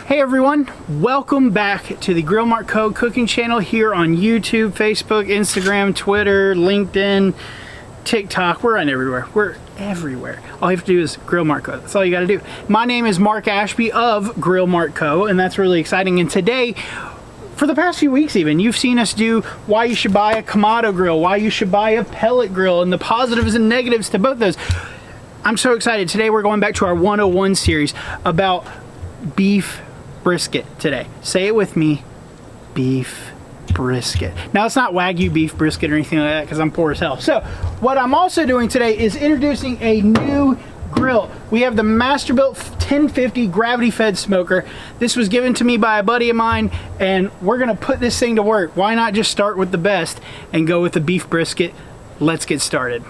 Hey everyone, welcome back to the Grill Mart Co. cooking channel here on YouTube, Facebook, Instagram, Twitter, LinkedIn, TikTok. We're on everywhere. We're everywhere. All you have to do is Grill Mart Co. That's all you got to do. My name is Mark Ashby of Grill Mart Co. and that's really exciting. And today, for the past few weeks even, you've seen us do why you should buy a Kamado grill, why you should buy a pellet grill, and the positives and negatives to both those. I'm so excited. Today we're going back to our 101 series about beef brisket today. Say it with me, beef brisket. Now it's not Wagyu beef brisket or anything like that because I'm poor as hell. So what I'm also doing today is introducing a new grill. We have the Masterbuilt 1050 gravity fed smoker. This was given to me by a buddy of mine and we're gonna put this thing to work. Why not just start with the best and go with the beef brisket? Let's get started.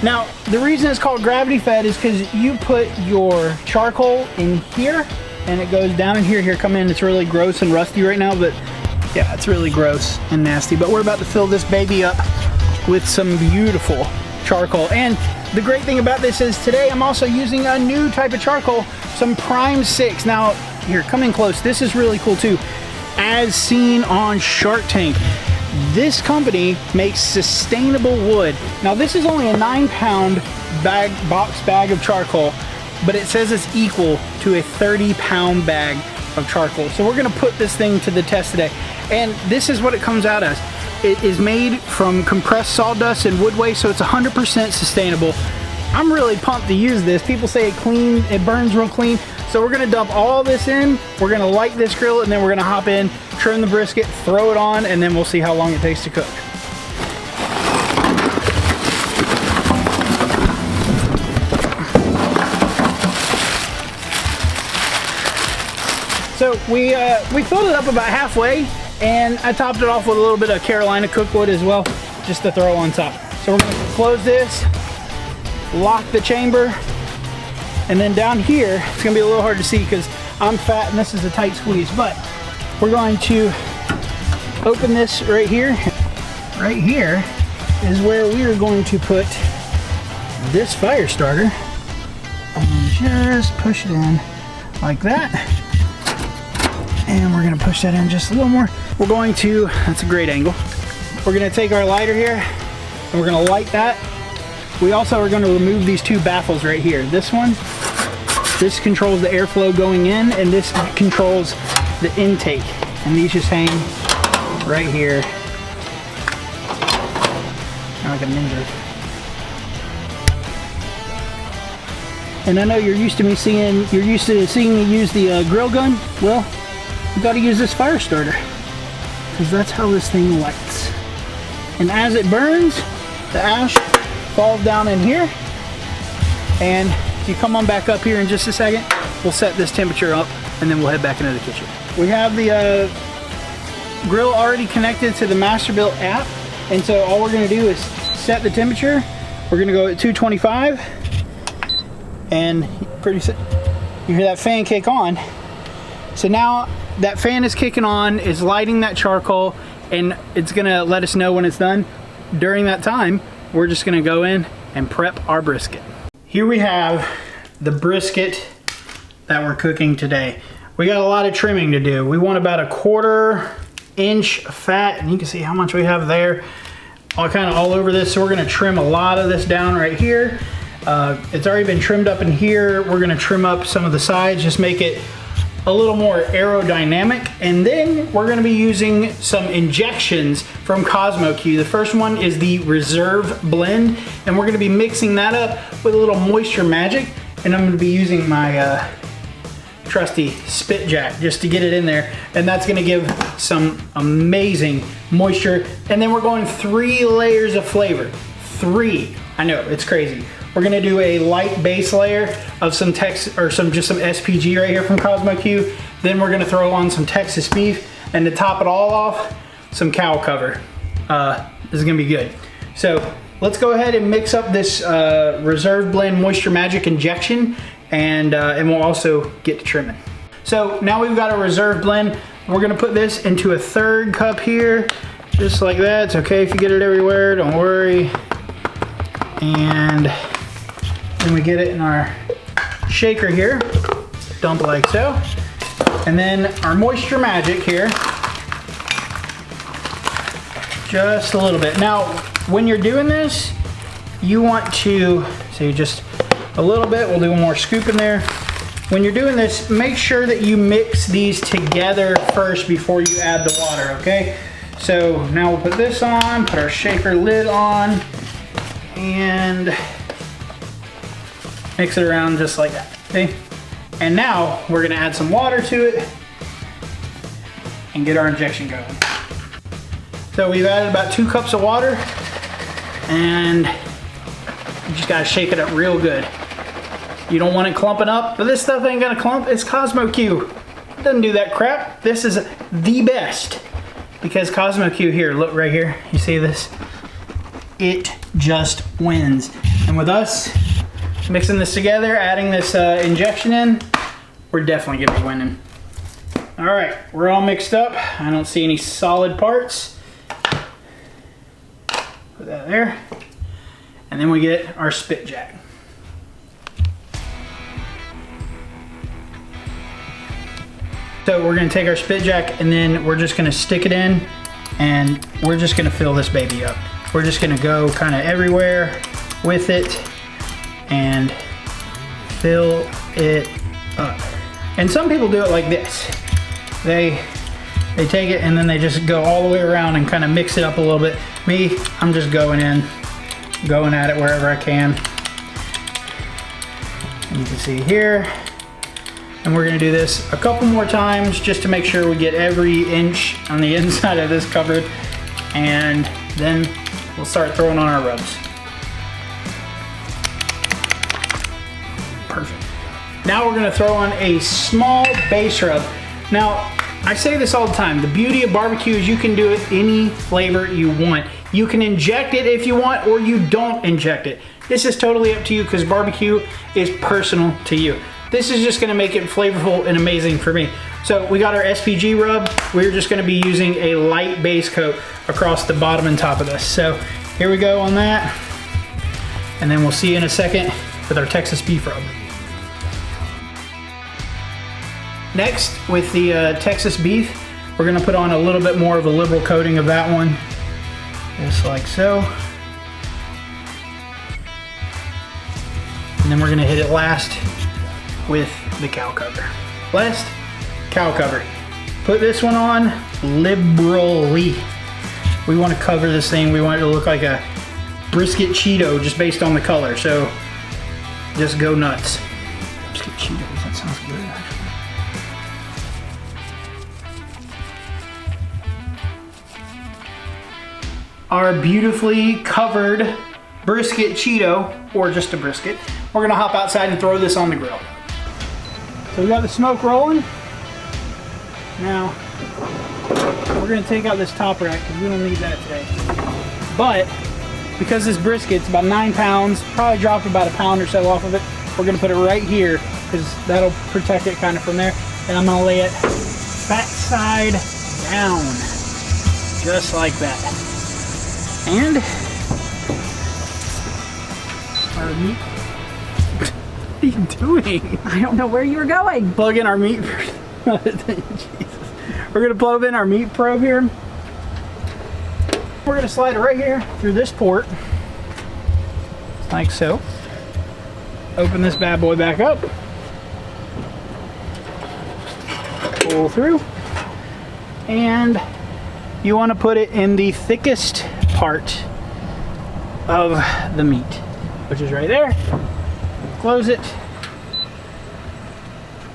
Now, the reason it's called gravity fed is because you put your charcoal in here and it goes down in here. Here, come in. It's really gross and rusty right now, but yeah, it's really gross and nasty. But we're about to fill this baby up with some beautiful charcoal. And the great thing about this is today I'm also using a new type of charcoal, some Prime 6. Now, here, come in close. This is really cool too. As seen on Shark Tank, this company makes sustainable wood. Now this is only a 9-pound box bag of charcoal, but it says it's equal to a 30-pound bag of charcoal. So we're gonna put this thing to the test today. And this is what it comes out as. It is made from compressed sawdust and wood waste, so it's 100% sustainable. I'm really pumped to use this. People say it burns real clean. So we're gonna dump all this in, we're gonna light this grill, and then we're gonna hop in, trim the brisket, throw it on, and then we'll see how long it takes to cook. So we filled it up about halfway, and I topped it off with a little bit of Carolina cooked wood as well, just to throw on top. So we're gonna close this, lock the chamber, and then down here, it's gonna be a little hard to see because I'm fat and this is a tight squeeze, but we're going to open this right here. Right here is where we are going to put this fire starter and just push it in like that. And we're gonna push that in just a little more. We're going to, that's a great angle. We're gonna take our lighter here and we're gonna light that. We also are going to remove these two baffles right here. This controls the airflow going in, and this controls the intake. And these just hang right here, kind of like a ninja. And I know you're used to seeing me use the grill gun. Well, you got to use this fire starter because that's how this thing lights. And as it burns, the ash falls down in here, and if you come on back up here in just a second, we'll set this temperature up and then we'll head back into the kitchen. We have the grill already connected to the Masterbuilt app, and so all we're going to do is set the temperature. We're going to go at 225, and pretty soon you hear that fan kick on. So now that fan is kicking on, is lighting that charcoal, and it's going to let us know when it's done. During that time, we're just gonna go in and prep our brisket. Here we have the brisket that we're cooking today. We got a lot of trimming to do. We want about a 1/4 inch fat, and you can see how much we have there, all over this. So we're gonna trim a lot of this down right here. It's already been trimmed up in here. We're gonna trim up some of the sides, just make it a little more aerodynamic, and then we're going to be using some injections from CosmoQ. The first one is the Reserve Blend, and we're going to be mixing that up with a little Moisture Magic, and I'm going to be using my trusty Spit Jack just to get it in there, and that's going to give some amazing moisture. And then we're going 3 layers of flavor. 3. I know, it's crazy. We're gonna do a light base layer of some just some SPG right here from CosmoQ. Then we're gonna throw on some Texas beef, and to top it all off, some cow cover. This is gonna be good. So let's go ahead and mix up this Reserve Blend Moisture Magic injection, and we'll also get to trimming. So now we've got a Reserve Blend. We're gonna put this into a 1/3 cup here, just like that. It's okay if you get it everywhere, don't worry. And then we get it in our shaker here, dump like so. And then our Moisture Magic here, just a little bit. Now, when you're doing this, you want to, say just a little bit, we'll do one more scoop in there. When you're doing this, make sure that you mix these together first before you add the water, okay? So now we'll put this on, put our shaker lid on, and mix it around just like that, okay? And now we're gonna add some water to it and get our injection going. So we've added about 2 cups of water, and you just gotta shake it up real good. You don't want it clumping up, but this stuff ain't gonna clump. It's Cosmo Q. It doesn't do that crap. This is the best, because Cosmo Q here, look right here, you see this? It just wins. And with us mixing this together, adding this injection in, we're definitely gonna be winning. All right, we're all mixed up. I don't see any solid parts. Put that there. And then we get our spit jack. So we're gonna take our spit jack, and then we're just gonna stick it in, and we're just gonna fill this baby up. We're just gonna go kind of everywhere with it and fill it up. And some people do it like this. They take it and then they just go all the way around and kind of mix it up a little bit. Me, I'm just going at it wherever I can. And you can see here. And we're gonna do this a couple more times just to make sure we get every inch on the inside of this covered. And then we'll start throwing on our rubs. Perfect. Now we're gonna throw on a small base rub. Now, I say this all the time, the beauty of barbecue is you can do it any flavor you want. You can inject it if you want, or you don't inject it. This is totally up to you, because barbecue is personal to you. This is just gonna make it flavorful and amazing for me. So we got our SPG rub. We're just gonna be using a light base coat across the bottom and top of this. So here we go on that. And then we'll see you in a second with our Texas beef rub. Next, with the Texas beef, we're gonna put on a little bit more of a liberal coating of that one, just like so. And then we're gonna hit it last with the cow cover. Last, cow cover. Put this one on liberally. We wanna cover this thing. We want it to look like a brisket Cheeto just based on the color. So just go nuts. Brisket Cheetos, that sounds good actually. Our beautifully covered brisket Cheeto, or just a brisket, we're gonna hop outside and throw this on the grill. So we got the smoke rolling. Now, we're gonna take out this top rack because we don't need that today. But, because this brisket's about 9 pounds, probably dropped about a pound or so off of it, we're gonna put it right here because that'll protect it kind of from there. And I'm gonna lay it fat side down, just like that. And our meat. What are you doing? I don't know where you were going. Plug in our meat. Jesus. We're gonna plug in our meat probe here. We're gonna slide it right here through this port, like so. Open this bad boy back up. Pull through. And you want to put it in the thickest part of the meat, which is right there. Close it,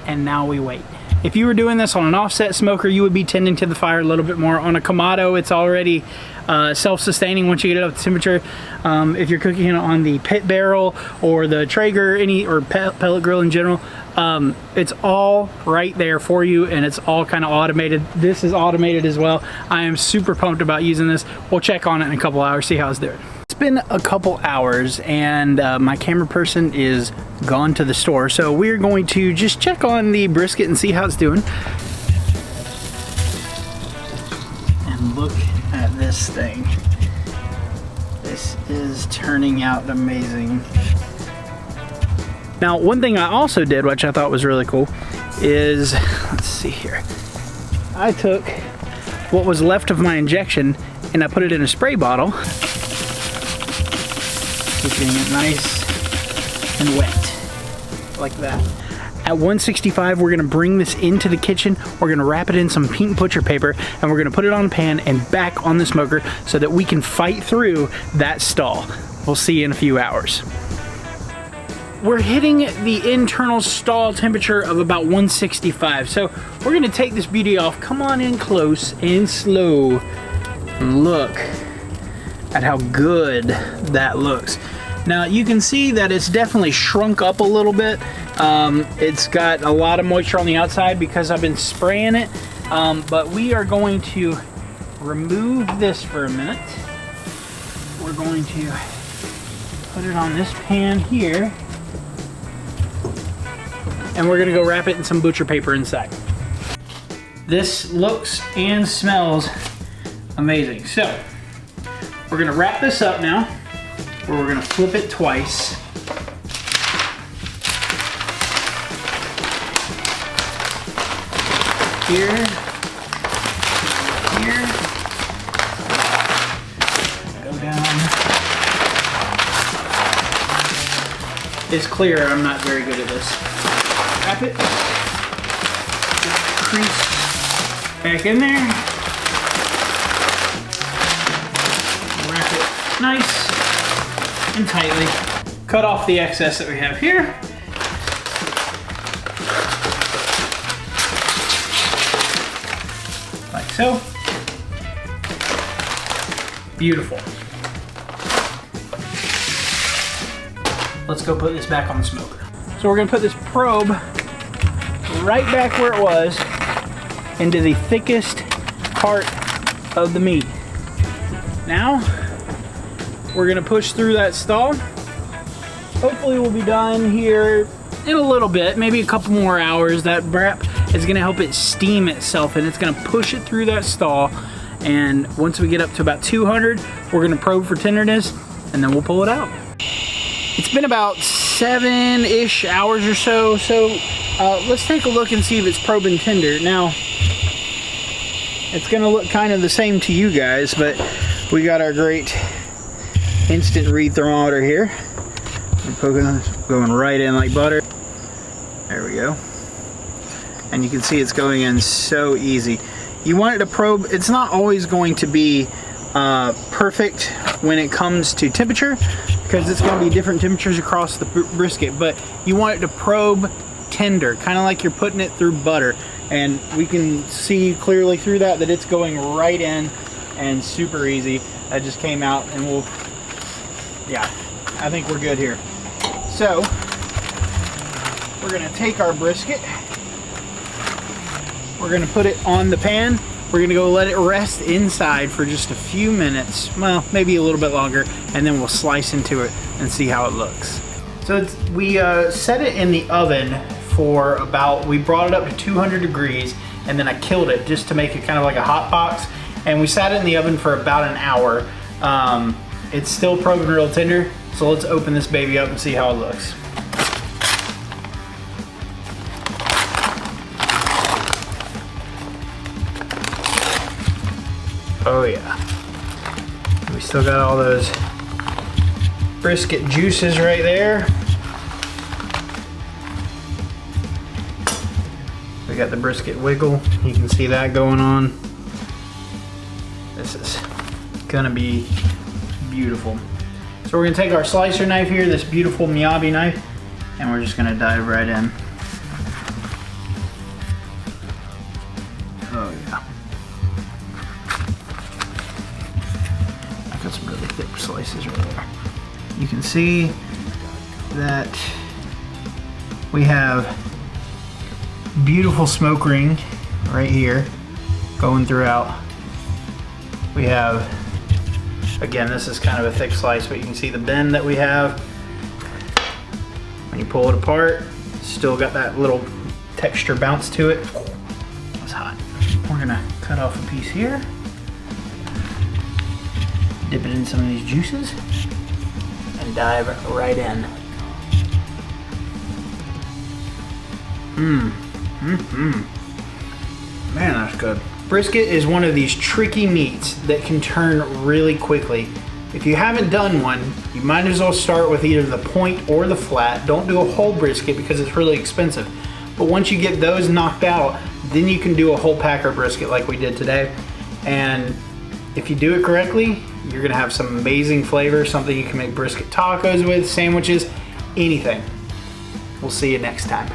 and now we wait. If you were doing this on an offset smoker, you would be tending to the fire a little bit more. On a Kamado, it's already self-sustaining once you get it up to temperature. If you're cooking it on the pit barrel or the Traeger, or pellet grill in general, it's all right there for you, and it's all kind of automated. This is automated as well. I am super pumped about using this. We'll check on it in a couple hours, see how it's doing. been a couple hours and my camera person is gone to the store, so we're going to just check on the brisket and see how it's doing. And look at this thing. This is turning out amazing. Now, one thing I also did, which I thought was really cool, is, let's see here. I took what was left of my injection and I put it in a spray bottle, keeping it nice and wet, like that. At 165, we're gonna bring this into the kitchen. We're gonna wrap it in some pink butcher paper and we're gonna put it on the pan and back on the smoker so that we can fight through that stall. We'll see you in a few hours. We're hitting the internal stall temperature of about 165. So we're gonna take this beauty off. Come on in close and slow. And look at how good that looks. Now you can see that it's definitely shrunk up a little bit. It's got a lot of moisture on the outside because I've been spraying it. But we are going to remove this for a minute. We're going to put it on this pan here. And we're gonna go wrap it in some butcher paper inside. This looks and smells amazing. So, we're gonna wrap this up now, where we're gonna flip it twice. Here, here, go down. It's clear, I'm not very good at this. Wrap it, crease back in there, wrap it nice and tightly. Cut off the excess that we have here. Like so. Beautiful. Let's go put this back on the smoker. So we're gonna put this probe right back where it was into the thickest part of the meat. Now, we're gonna push through that stall. Hopefully we'll be done here in a little bit, maybe a couple more hours. That wrap is gonna help it steam itself and it's gonna push it through that stall. And once we get up to about 200, we're gonna probe for tenderness and then we'll pull it out. It's been about 7-ish hours or so, let's take a look and see if it's probing tender. Now, it's gonna look kind of the same to you guys, but we got our great instant read thermometer here. We're poking this, going right in like butter. There we go. And you can see it's going in so easy. You want it to probe, it's not always going to be perfect when it comes to temperature, because it's going to be different temperatures across the brisket, but you want it to probe tender, kind of like you're putting it through butter. And we can see clearly through that it's going right in and super easy. That just came out and yeah, I think we're good here. So, we're going to take our brisket, we're going to put it on the pan. We're gonna go let it rest inside for just a few minutes, well, maybe a little bit longer, and then we'll slice into it and see how it looks. So we set it in the oven for about, we brought it up to 200 degrees, and then I killed it just to make it kind of like a hot box, and we sat it in the oven for about an hour. It's still probing real tender, so let's open this baby up and see how it looks. Oh yeah, we still got all those brisket juices right there. We got the brisket wiggle, you can see that going on. This is gonna be beautiful. So we're gonna take our slicer knife here, this beautiful Miyabi knife, and we're just gonna dive right in. Oh yeah. Got some really thick slices right there. You can see that we have beautiful smoke ring right here going throughout. We have Again, this is kind of a thick slice, but you can see the bend that we have. When you pull it apart, still got that little texture bounce to it. That's hot. We're gonna cut off a piece here. Dip it in some of these juices and dive right in. Man, that's good. Brisket is one of these tricky meats that can turn really quickly. If you haven't done one, you might as well start with either the point or the flat. Don't do a whole brisket because it's really expensive. But once you get those knocked out, then you can do a whole packer brisket like we did today. And if you do it correctly, you're gonna have some amazing flavor, something you can make brisket tacos with, sandwiches, anything. We'll see you next time.